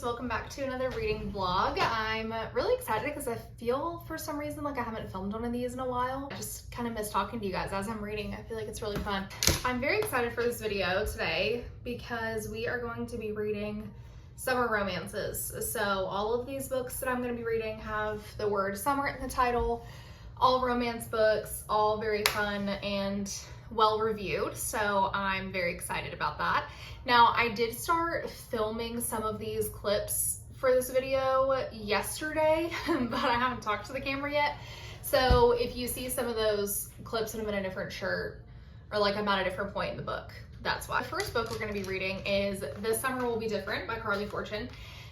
welcome back to another reading vlog. I'm really excited because I feel for some reason like I haven't filmed one of these in a while. I just kind of miss talking to you guys as I'm reading. I feel like it's really fun. I'm very excited for this video today because we are going to be reading summer romances. So all of these books that I'm going to be reading have the word summer in the title, all romance books, all very fun and well reviewed, so I'm very excited about that. Now, I did start filming some of these clips for this video yesterday, but I haven't talked to the camera yet. So if you see some of those clips and I'm in a different shirt, or like I'm at a different point in the book, that's why. The first book we're going to be reading is This Summer Will Be Different by Carley Fortune.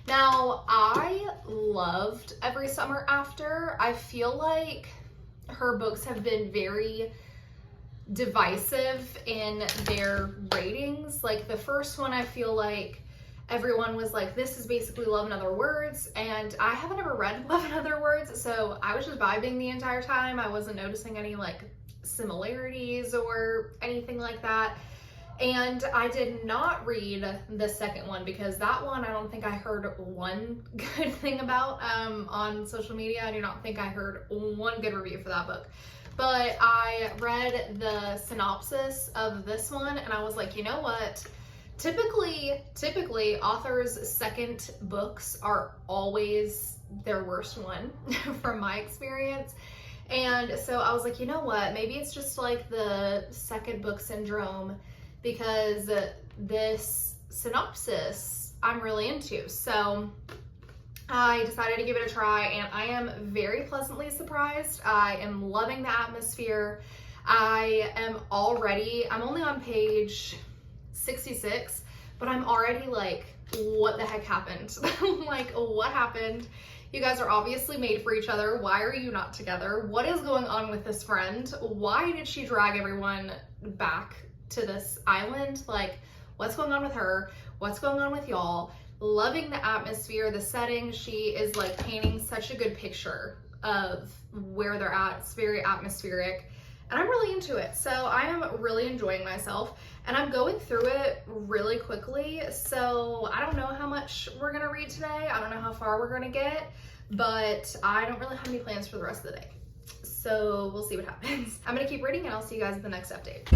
Now, I loved Every Summer After. I feel like her books have been very divisive in their ratings. Like the first one, I feel like everyone was like, this is basically Love in Other Words, and I haven't ever read Love in Other Words, so I was just vibing the entire time. I wasn't noticing any like similarities or anything like that. And I did not read the second one because that one I don't think I heard one good thing about on social media. I do not think I heard one good review for that book. But I read the synopsis of this one and I was like, you know what? Typically authors' second books are always their worst one from my experience. And so I was like, you know what? Maybe it's just like the second book syndrome because this synopsis I'm really into. So I decided to give it a try and I am very pleasantly surprised. I am loving the atmosphere. I'm only on page 66, but I'm already like, what the heck happened? Like, what happened? You guys are obviously made for each other. Why are you not together? What is going on with this friend? Why did she drag everyone back to this island? Like, what's going on with her? What's going on with y'all? Loving the atmosphere, the setting. She is like painting such a good picture of where they're at. It's very atmospheric and I'm really into it. So I am really enjoying myself and I'm going through it really quickly. So I don't know how much we're gonna read today. I don't know how far we're gonna get, but I don't really have any plans for the rest of the day. So we'll see what happens. I'm gonna keep reading and I'll see you guys in the next update.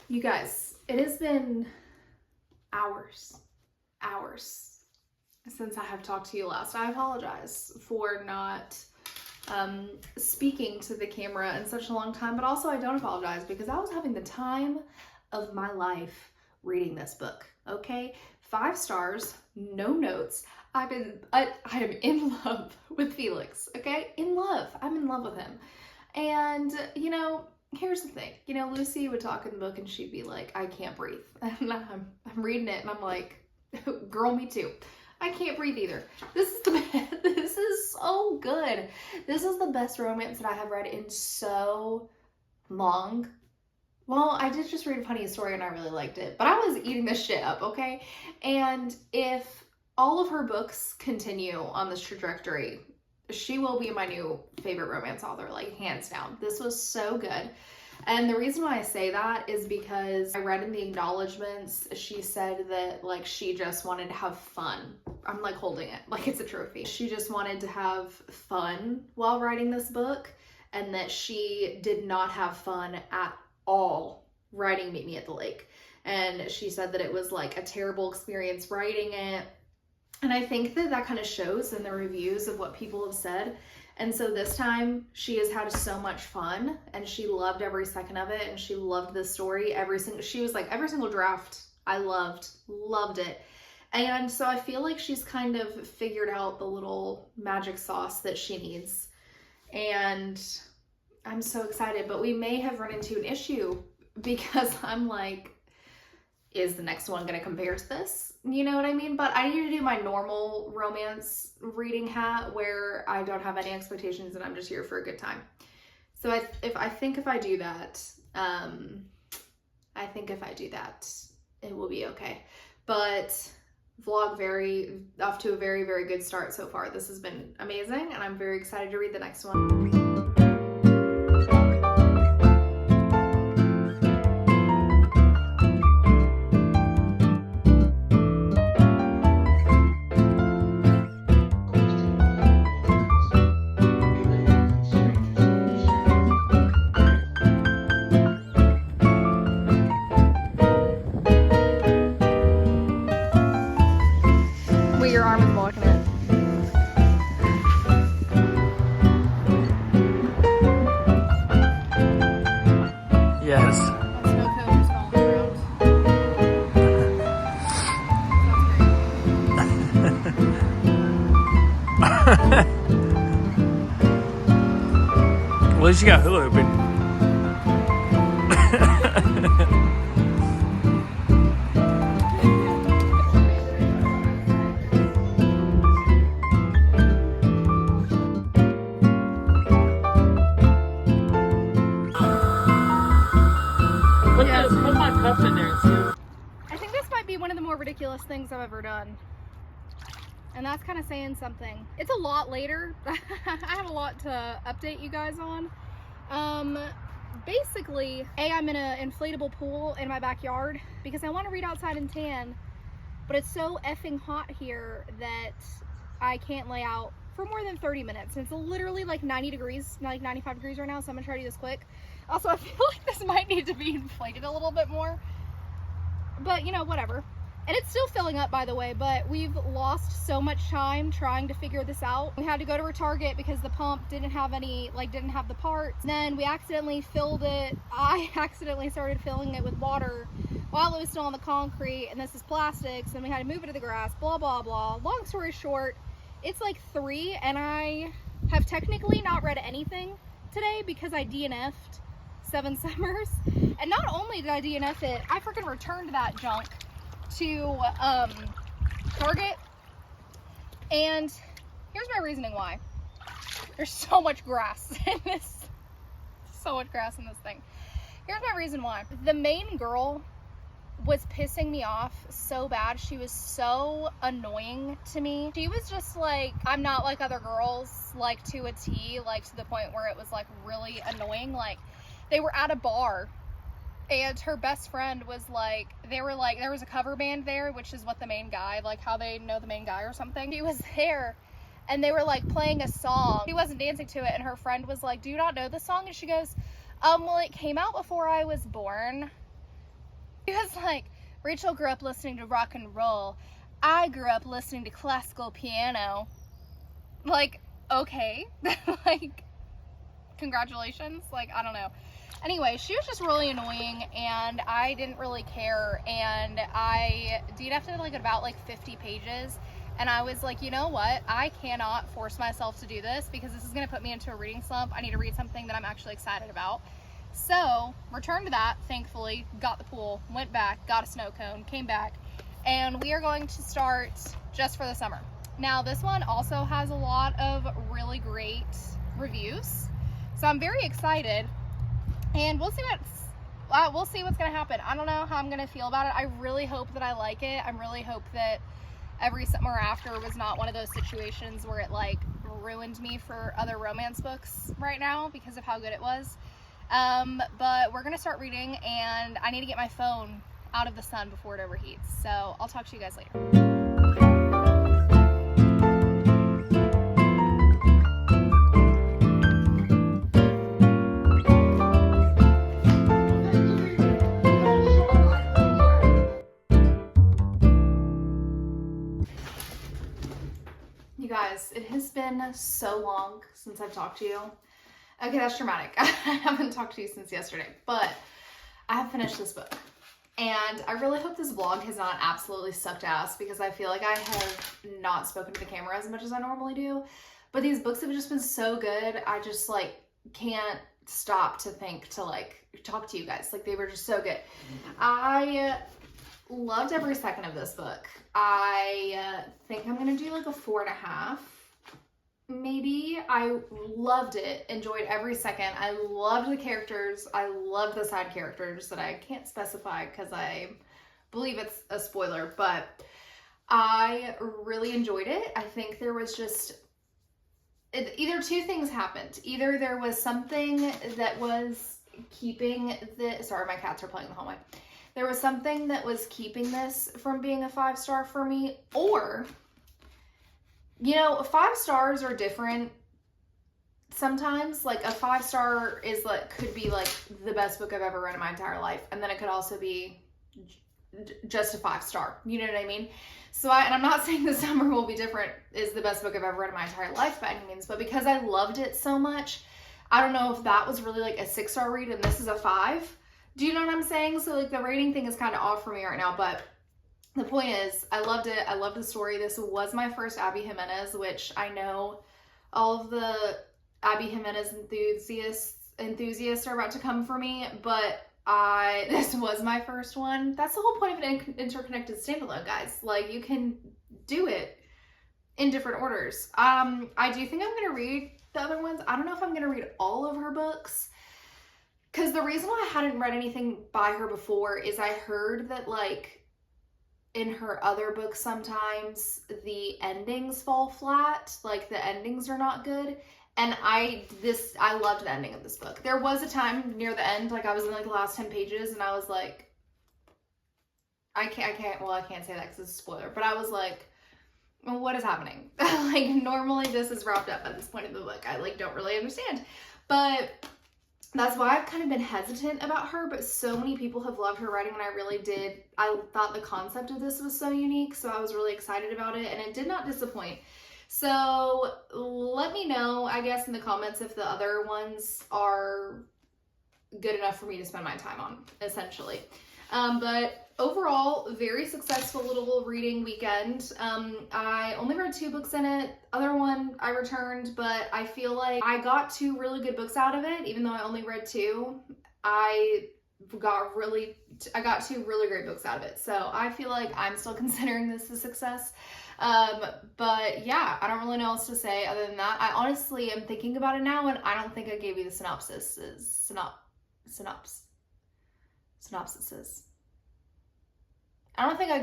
You guys, it has been hours since I have talked to you last. I apologize for not speaking to the camera in such a long time, but also I don't apologize because I was having the time of my life reading this book, okay? 5 stars, no notes. I am in love with Felix, okay? In love. I'm in love with him. And, you know, here's the thing, you know, Lucy would talk in the book and she'd be like, I can't breathe. And I'm reading it and I'm like, girl, me too. I can't breathe either. This is so good. This is the best romance that I have read in so long. Well, I did just read a funny story and I really liked it, but I was eating this shit up, okay? And if all of her books continue on this trajectory, she will be my new favorite romance author, like hands down. This was so good. And the reason why I say that is because I read in the acknowledgements, she said that like she just wanted to have fun. I'm like holding it like it's a trophy. She just wanted to have fun while writing this book and that she did not have fun at all writing Meet Me at the Lake. And she said that it was like a terrible experience writing it. And I think that that kind of shows in the reviews of what people have said. And so this time she has had so much fun and she loved every second of it and she loved the story. She was like, every single draft I loved it. And so I feel like she's kind of figured out the little magic sauce that she needs. And I'm so excited, but we may have run into an issue because I'm like, is the next one going to compare to this? You know what I mean? But I need to do my normal romance reading hat where I don't have any expectations and I'm just here for a good time. So I think if I do that, it will be okay. But vlog off to a very, very good start so far. This has been amazing and I'm very excited to read the next one. Your arm is blocking it. Yes. At least you got hula hooping. Put my cup in there too. I think this might be one of the more ridiculous things I've ever done. And that's kind of saying something. It's a lot later. I have a lot to update you guys on. Basically, I'm in an inflatable pool in my backyard because I want to read outside and tan, but it's so effing hot here that I can't lay out for more than 30 minutes. And it's literally like 90 degrees, like 95 degrees right now, so I'm gonna try to do this quick. Also, I feel like this might need to be inflated a little bit more, but you know, whatever. And it's still filling up, by the way, but we've lost so much time trying to figure this out. We had to go to a Target because the pump didn't have the parts. And then we accidentally filled it. I accidentally started filling it with water while it was still on the concrete, and this is plastics, and we had to move it to the grass, blah, blah, blah. Long story short, it's like 3, and I have technically not read anything today because I DNF'd 7 Summers. And not only did I DNF it, I freaking returned that junk to Target. And here's my reasoning why. There's so much grass in this. So much grass in this thing. Here's my reason why. The main girl was pissing me off so bad. She was so annoying to me. She was just like, I'm not like other girls, like to a T, like to the point where it was like really annoying. Like, they were at a bar and her best friend was like, there was a cover band there, which is what the main guy, like how they know the main guy or something. He was there and they were like playing a song. She wasn't dancing to it, and her friend was like, do you not know the song? And she goes, well, it came out before I was born. She was like, Rachel grew up listening to rock and roll. I grew up listening to classical piano. Like, okay. Like, congratulations. Like, I don't know. Anyway, she was just really annoying and I didn't really care, and I DNF'd it like about like 50 pages, and I was like, you know what? I cannot force myself to do this because this is going to put me into a reading slump. I need to read something that I'm actually excited about. So, returned to that, thankfully, got the pool, went back, got a snow cone, came back, and we are going to start Just for the Summer. Now, this one also has a lot of really great reviews, so I'm very excited. And we'll see what's gonna happen. I don't know how I'm gonna feel about it. I really hope that I like it. I really hope that Every Summer After was not one of those situations where it like ruined me for other romance books right now because of how good it was. But we're gonna start reading, and I need to get my phone out of the sun before it overheats. So I'll talk to you guys later. Guys, it has been so long since I've talked to you. Okay, that's dramatic. I haven't talked to you since yesterday, but I have finished this book. And I really hope this vlog has not absolutely sucked ass because I feel like I have not spoken to the camera as much as I normally do. But these books have just been so good. I just like can't stop to think to like talk to you guys. Like they were just so good. I loved every second of this book. I think I'm gonna do like a 4.5. Maybe. I loved it, enjoyed every second. I loved the characters. I loved the side characters that I can't specify because I believe it's a spoiler, but I really enjoyed it. I think there was just either two things happened. Either there was something that was keeping the, sorry, my cats are playing in the hallway. There was something that was keeping this from being a 5-star for me, or, you know, 5 stars are different sometimes. Like a 5-star is like, could be like the best book I've ever read in my entire life. And then it could also be just a 5-star, you know what I mean? So and I'm not saying The Summer Will Be Different is the best book I've ever read in my entire life by any means, but because I loved it so much, I don't know if that was really like a 6-star read and this is a 5. Do you know what I'm saying? So like the rating thing is kind of off for me right now, but the point is I loved it. I loved the story. This was my first Abbey Jimenez, which I know all of the Abbey Jimenez enthusiasts are about to come for me, but this was my first one. That's the whole point of an interconnected standalone, guys. Like you can do it in different orders. I do think I'm going to read the other ones. I don't know if I'm going to read all of her books, because the reason why I hadn't read anything by her before is I heard that like in her other books sometimes the endings fall flat, like the endings are not good. And I loved the ending of this book. There was a time near the end, like I was in like the last 10 pages and I was like, I can't say that because it's a spoiler, but I was like, well, what is happening? Like normally this is wrapped up at this point in the book. I like don't really understand, but that's why I've kind of been hesitant about her, but so many people have loved her writing and I really did. I thought the concept of this was so unique, so I was really excited about it and it did not disappoint. So let me know, I guess, in the comments if the other ones are good enough for me to spend my time on, essentially. But overall, very successful little reading weekend. I only read 2 books in it. Other one I returned, but I feel like I got 2 really good books out of it, even though I only read 2. I got 2 really great books out of it. So I feel like I'm still considering this a success. But yeah, I don't really know what else to say other than that. I honestly am thinking about it now and I don't think I gave you the synopsises. I don't think I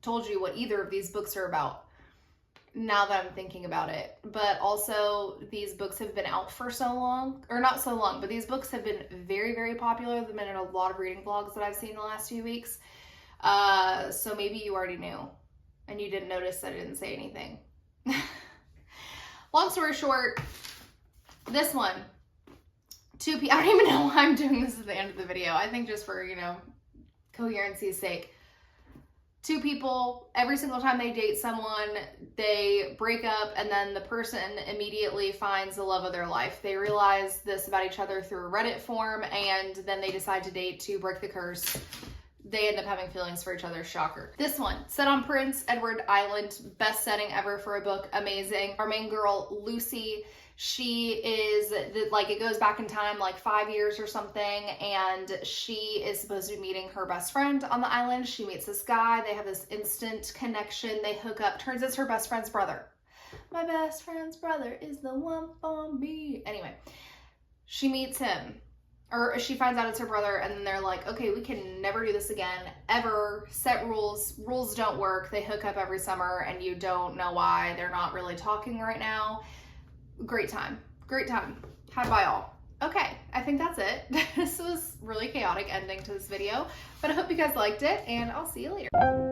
told you what either of these books are about now that I'm thinking about it. But also these books have been out for so long, or not so long, but these books have been very, very popular. They've been in a lot of reading vlogs that I've seen the last few weeks. So maybe you already knew and you didn't notice that I didn't say anything. Long story short, this one, 2 people, I don't even know why I'm doing this at the end of the video. I think just for, you know, coherency's sake. 2 people, every single time they date someone, they break up and then the person immediately finds the love of their life. They realize this about each other through a Reddit form and then they decide to date to break the curse. They end up having feelings for each other. Shocker. This one, set on Prince Edward Island, best setting ever for a book, amazing. Our main girl, Lucy, she is, like, it goes back in time, like 5 years or something, and she is supposed to be meeting her best friend on the island. She meets this guy, they have this instant connection, they hook up, turns out it's her best friend's brother. My best friend's brother is the one for me. Anyway, she meets him. Or she finds out it's her brother and then they're like, okay, we can never do this again, ever. Set rules. Rules don't work. They hook up every summer and you don't know why. They're not really talking right now. Great time. Great time. Had by all. Okay, I think that's it. This was really chaotic ending to this video, but I hope you guys liked it and I'll see you later.